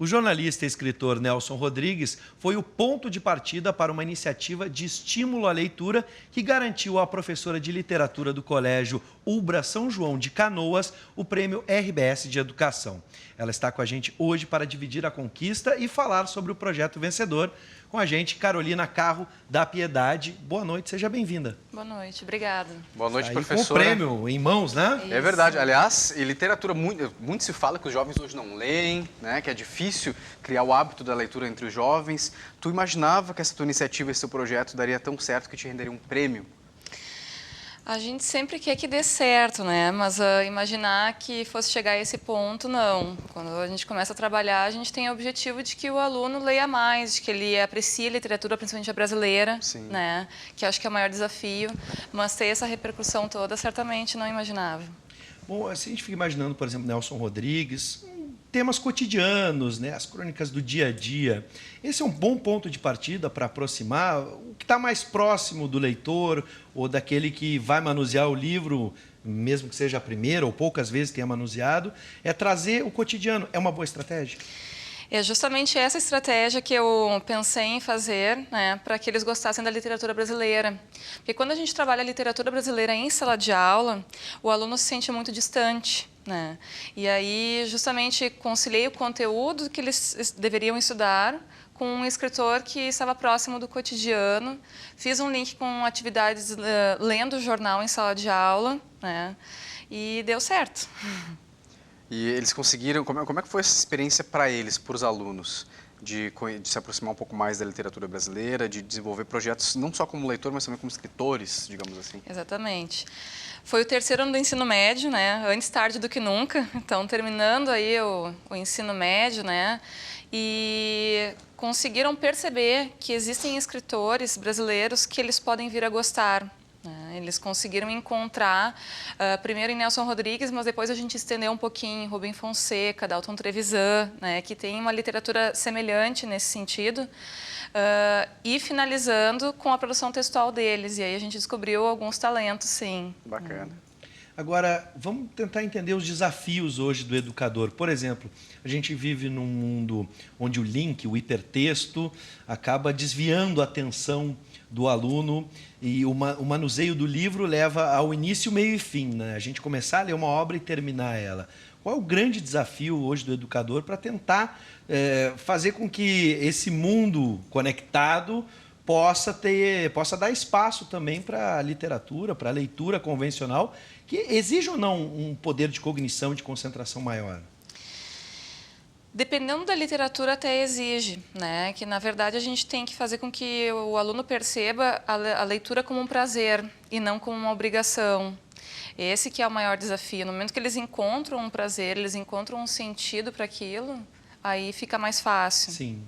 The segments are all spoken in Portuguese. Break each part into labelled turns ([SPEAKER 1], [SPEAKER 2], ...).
[SPEAKER 1] O jornalista e escritor Nelson Rodrigues foi o ponto de partida para uma iniciativa de estímulo à leitura que garantiu à professora de literatura do Colégio Ubra São João de Canoas o prêmio RBS de Educação. Ela está com a gente hoje para dividir a conquista e falar sobre o projeto vencedor. Com a gente, Carolina Carro, da Piedade. Boa noite, seja bem-vinda.
[SPEAKER 2] Boa noite, obrigada.
[SPEAKER 3] Boa noite,
[SPEAKER 1] Aí
[SPEAKER 3] professora.
[SPEAKER 1] com o prêmio em mãos, né?
[SPEAKER 3] É verdade. Aliás, em literatura, muito se fala que os jovens hoje não leem, né? Que é difícil criar o hábito da leitura entre os jovens. Tu imaginava que essa tua iniciativa, esse teu projeto daria tão certo que te renderia um prêmio?
[SPEAKER 2] A gente sempre quer que dê certo, né? Mas imaginar que fosse chegar a esse ponto, não. Quando a gente começa a trabalhar, a gente tem o objetivo de que o aluno leia mais, de que ele aprecie a literatura, principalmente a brasileira,
[SPEAKER 3] Sim.
[SPEAKER 2] né? Que acho que é o maior desafio. Mas ter essa repercussão toda, certamente não imaginava.
[SPEAKER 1] Bom, assim a gente fica imaginando, por exemplo, Nelson Rodrigues, temas cotidianos, né? As crônicas do dia a dia. Esse é um bom ponto de partida para aproximar o que está mais próximo do leitor ou daquele que vai manusear o livro, mesmo que seja a primeira ou poucas vezes tenha manuseado, é trazer o cotidiano. É uma boa estratégia?
[SPEAKER 2] É justamente essa estratégia que eu pensei em fazer, né, para que eles gostassem da literatura brasileira. Porque quando a gente trabalha a literatura brasileira em sala de aula, o aluno se sente muito distante, né? E aí, justamente, conciliei o conteúdo que eles deveriam estudar com um escritor que estava próximo do cotidiano. Fiz um link com atividades lendo o jornal em sala de aula, né? E deu certo.
[SPEAKER 3] E eles conseguiram... Como é que foi essa experiência para eles, para os alunos? De se aproximar um pouco mais da literatura brasileira, de desenvolver projetos não só como leitor, mas também como escritores, digamos assim.
[SPEAKER 2] Exatamente. Foi o terceiro ano do ensino médio, né? Antes tarde do que nunca. Então, terminando aí o ensino médio, né? E conseguiram perceber que existem escritores brasileiros que eles podem vir a gostar. Eles conseguiram encontrar, primeiro em Nelson Rodrigues, mas depois a gente estendeu um pouquinho em Rubem Fonseca, Dalton Trevisan, né, que tem uma literatura semelhante nesse sentido, e finalizando com a produção textual deles. E aí a gente descobriu alguns talentos, sim.
[SPEAKER 3] Bacana.
[SPEAKER 1] Agora, vamos tentar entender os desafios hoje do educador. Por exemplo, a gente vive num mundo onde o link, o hipertexto, acaba desviando a atenção do aluno e o manuseio do livro leva ao início, meio e fim, né? A gente começar a ler uma obra e terminar ela. Qual é o grande desafio hoje do educador para tentar fazer com que esse mundo conectado possa dar espaço também para a literatura, para a leitura convencional, que exige ou não um poder de cognição, de concentração maior?
[SPEAKER 2] Dependendo da literatura, até exige, né? Que, na verdade, a gente tem que fazer com que o aluno perceba a leitura como um prazer e não como uma obrigação. Esse que é o maior desafio. No momento que eles encontram um prazer, eles encontram um sentido para aquilo, aí fica mais fácil.
[SPEAKER 1] Sim.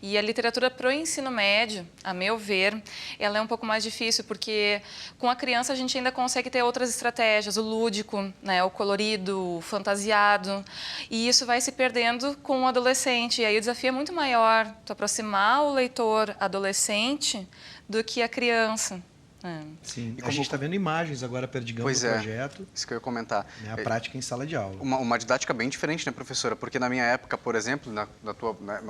[SPEAKER 2] E a literatura para o ensino médio, a meu ver, ela é um pouco mais difícil, porque com a criança a gente ainda consegue ter outras estratégias, o lúdico, né, o colorido, o fantasiado, e isso vai se perdendo com o adolescente. E aí o desafio é muito maior, tu aproximar o leitor adolescente do que a criança.
[SPEAKER 1] Sim, a gente está vendo imagens agora, Perdigão, do projeto.
[SPEAKER 3] Isso que eu ia comentar.
[SPEAKER 1] Né, a prática em sala de aula.
[SPEAKER 3] Uma didática bem diferente, né, professora? Porque na minha época, por exemplo, na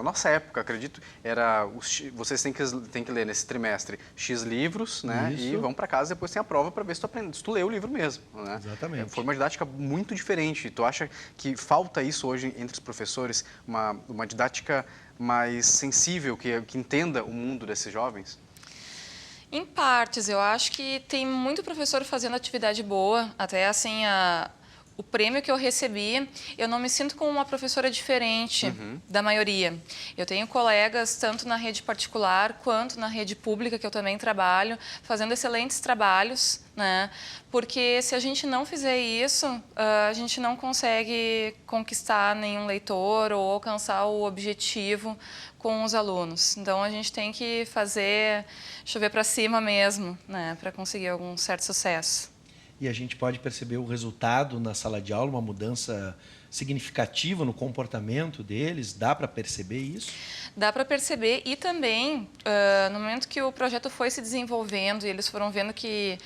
[SPEAKER 3] nossa época, acredito, era vocês têm que ler nesse trimestre X livros, né?
[SPEAKER 1] Isso.
[SPEAKER 3] E vão para casa e depois tem a prova para ver se tu aprende, se tu leu o livro mesmo, né?
[SPEAKER 1] Exatamente.
[SPEAKER 3] Foi uma didática muito diferente. Tu acha que falta isso hoje entre os professores, uma didática mais sensível, que entenda o mundo desses jovens?
[SPEAKER 2] Em partes, eu acho que tem muito professor fazendo atividade boa, até assim, o prêmio que eu recebi, eu não me sinto como uma professora diferente da maioria. Eu tenho colegas, tanto na rede particular quanto na rede pública, que eu também trabalho, fazendo excelentes trabalhos, né? Porque se a gente não fizer isso, a gente não consegue conquistar nenhum leitor ou alcançar o objetivo com os alunos. Então, a gente tem que fazer chover para cima mesmo, né? Para conseguir algum certo sucesso.
[SPEAKER 1] E a gente pode perceber o resultado na sala de aula, uma mudança significativa no comportamento deles? Dá para perceber isso?
[SPEAKER 2] Dá para perceber e também, no momento que o projeto foi se desenvolvendo e eles foram vendo que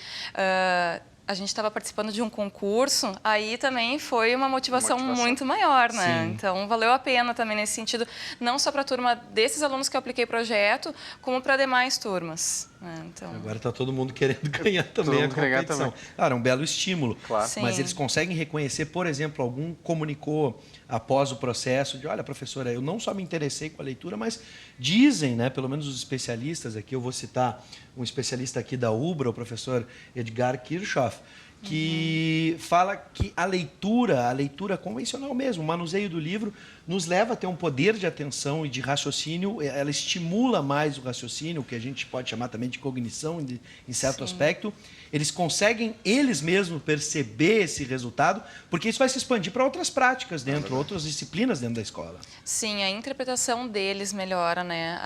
[SPEAKER 2] a gente estava participando de um concurso, aí também foi uma motivação muito maior, né?
[SPEAKER 1] Sim.
[SPEAKER 2] Então, valeu a pena também nesse sentido, não só para a turma desses alunos que eu apliquei projeto, como para demais turmas. Né? Então...
[SPEAKER 1] Agora está todo mundo querendo ganhar também a competição. Claro, é um belo estímulo.
[SPEAKER 3] Claro.
[SPEAKER 1] Mas eles conseguem reconhecer, por exemplo, algum comunicou após o processo de, olha, professora, eu não só me interessei com a leitura, mas dizem, né, pelo menos os especialistas aqui, eu vou citar um especialista aqui da UBRA, o professor Edgar Kirchhoff, que fala que a leitura convencional mesmo, o manuseio do livro, nos leva a ter um poder de atenção e de raciocínio, ela estimula mais o raciocínio, o que a gente pode chamar também de cognição, em certo aspecto. Eles conseguem, eles mesmos, perceber esse resultado, porque isso vai se expandir para outras práticas dentro, outras disciplinas dentro da escola.
[SPEAKER 2] Sim, a interpretação deles melhora, né?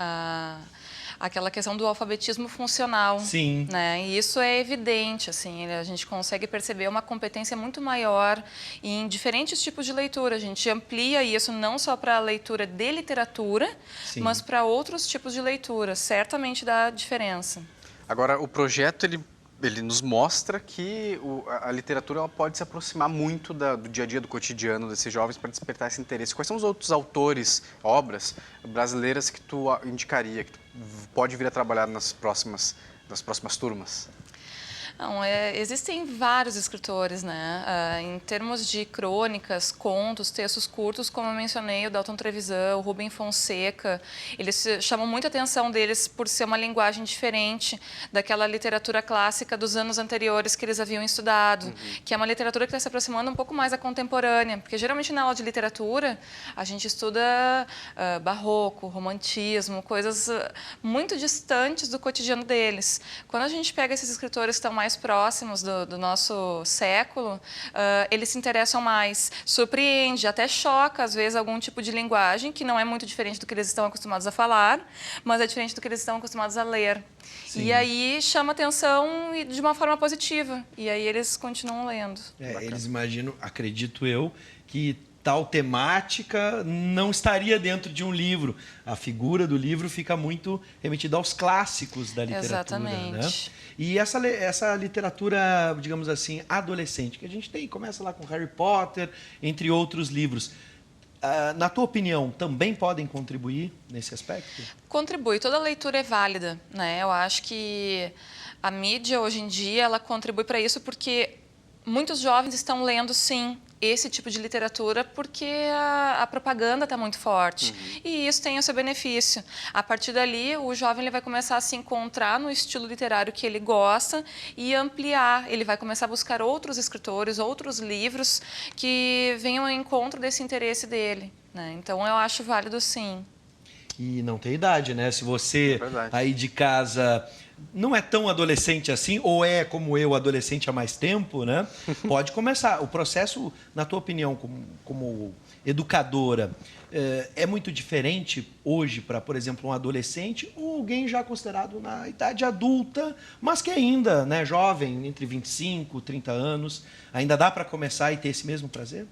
[SPEAKER 2] Aquela questão do alfabetismo funcional.
[SPEAKER 1] Sim.
[SPEAKER 2] Né? E isso é evidente, assim, a gente consegue perceber uma competência muito maior em diferentes tipos de leitura. A gente amplia isso não só para a leitura de literatura,
[SPEAKER 1] Sim,
[SPEAKER 2] mas para outros tipos de leitura. Certamente dá diferença.
[SPEAKER 3] Agora, o projeto, ele nos mostra que a literatura ela pode se aproximar muito do dia a dia, do cotidiano desses jovens para despertar esse interesse. Quais são os outros autores, obras brasileiras que tu indicaria, que tu pode vir a trabalhar nas próximas turmas?
[SPEAKER 2] Não, existem vários escritores, né? Em termos de crônicas, contos, textos curtos, como eu mencionei, o Dalton Trevisan, o Rubem Fonseca, eles chamam muita atenção deles por ser uma linguagem diferente daquela literatura clássica dos anos anteriores que eles haviam estudado, que é uma literatura que está se aproximando um pouco mais da contemporânea, porque geralmente na aula de literatura a gente estuda barroco, romantismo, coisas muito distantes do cotidiano deles. Quando a gente pega esses escritores que estão mais próximos do nosso século, eles se interessam mais. Surpreende, até choca, às vezes, algum tipo de linguagem que não é muito diferente do que eles estão acostumados a falar, mas é diferente do que eles estão acostumados a ler. Sim. E aí chama atenção de uma forma positiva. E aí eles continuam lendo.
[SPEAKER 1] Eles imaginam, acredito eu, que tal temática não estaria dentro de um livro. A figura do livro fica muito remetida aos clássicos da literatura.
[SPEAKER 2] Exatamente.
[SPEAKER 1] Né? E essa literatura, digamos assim, adolescente, que a gente tem, começa lá com Harry Potter, entre outros livros. Na tua opinião, também podem contribuir nesse aspecto?
[SPEAKER 2] Contribui. Toda leitura é válida, né? Eu acho que a mídia, hoje em dia, ela contribui para isso porque muitos jovens estão lendo, sim, esse tipo de literatura porque a propaganda está muito forte. E isso tem o seu benefício. A partir dali, o jovem ele vai começar a se encontrar no estilo literário que ele gosta e ampliar. Ele vai começar a buscar outros escritores, outros livros que venham ao encontro desse interesse dele. Né? Então, eu acho válido, sim.
[SPEAKER 1] E não tem idade, né? Se você aí de casa não é tão adolescente assim, ou é como eu, adolescente há mais tempo, né? Pode começar. O processo, na tua opinião, como educadora, é muito diferente hoje para, por exemplo, um adolescente ou alguém já considerado na idade adulta, mas que ainda, né, jovem, entre 25 e 30 anos, ainda dá para começar e ter esse mesmo prazer?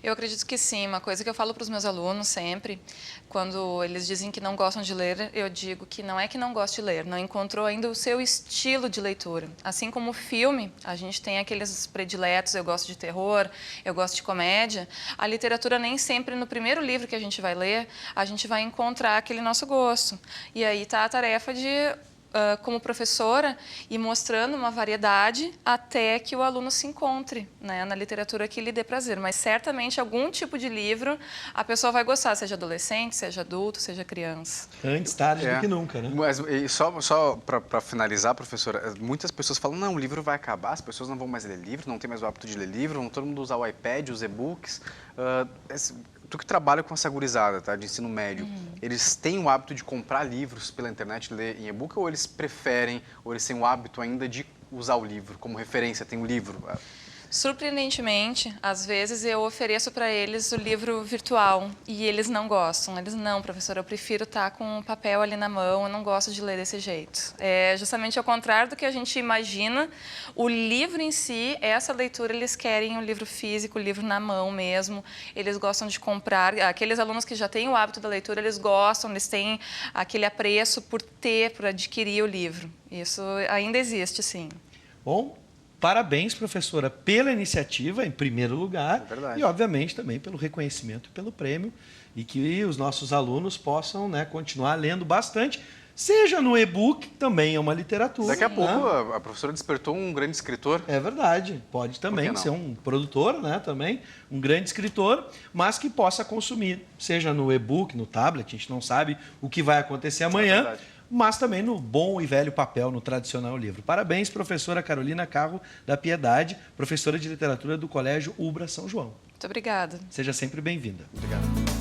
[SPEAKER 2] Eu acredito que sim. Uma coisa que eu falo para os meus alunos sempre, quando eles dizem que não gostam de ler, eu digo que não é que não gosta de ler, não encontrou ainda o seu estilo de leitura. Assim como o filme, a gente tem aqueles prediletos, eu gosto de terror, eu gosto de comédia, a literatura nem sempre no primeiro livro que a gente vai ler, a gente vai encontrar aquele nosso gosto. E aí está a tarefa de como professora e mostrando uma variedade até que o aluno se encontre, né, na literatura que lhe dê prazer. Mas certamente algum tipo de livro a pessoa vai gostar, seja adolescente, seja adulto, seja criança.
[SPEAKER 1] Antes tarde do que nunca, né?
[SPEAKER 3] Mas só para finalizar, professora, muitas pessoas falam, não, o livro vai acabar, as pessoas não vão mais ler livro, não tem mais o hábito de ler livro, vão todo mundo usar o iPad, os e-books. Tu que trabalha com essa gurizada, tá, de ensino médio, eles têm o hábito de comprar livros pela internet, ler em e-book, ou eles preferem, ou eles têm o hábito ainda de usar o livro como referência, tem um livro?
[SPEAKER 2] Surpreendentemente, às vezes eu ofereço para eles o livro virtual e eles não gostam. Eles, não, professora, eu prefiro estar com o papel ali na mão, eu não gosto de ler desse jeito. É justamente ao contrário do que a gente imagina. O livro em si, essa leitura, eles querem o livro físico, o livro na mão mesmo. Eles gostam de comprar. Aqueles alunos que já têm o hábito da leitura, eles gostam, eles têm aquele apreço por adquirir o livro. Isso ainda existe, sim.
[SPEAKER 1] Bom, Parabéns, professora, pela iniciativa, em primeiro lugar,
[SPEAKER 3] É verdade.
[SPEAKER 1] e, obviamente, também pelo reconhecimento e pelo prêmio, e que os nossos alunos possam, né, continuar lendo bastante, seja no e-book, também é uma literatura.
[SPEAKER 3] Daqui a
[SPEAKER 1] né?
[SPEAKER 3] pouco a professora despertou um grande escritor.
[SPEAKER 1] É verdade, pode também
[SPEAKER 3] não?
[SPEAKER 1] ser um produtor, né, também, um grande escritor, mas que possa consumir, seja no e-book, no tablet, a gente não sabe o que vai acontecer amanhã,
[SPEAKER 3] verdade.
[SPEAKER 1] mas também no bom e velho papel, no tradicional livro. Parabéns, professora Carolina Carro da Piedade, professora de literatura do Colégio Ubra São João.
[SPEAKER 2] Muito obrigada.
[SPEAKER 1] Seja sempre bem-vinda.
[SPEAKER 3] Obrigado.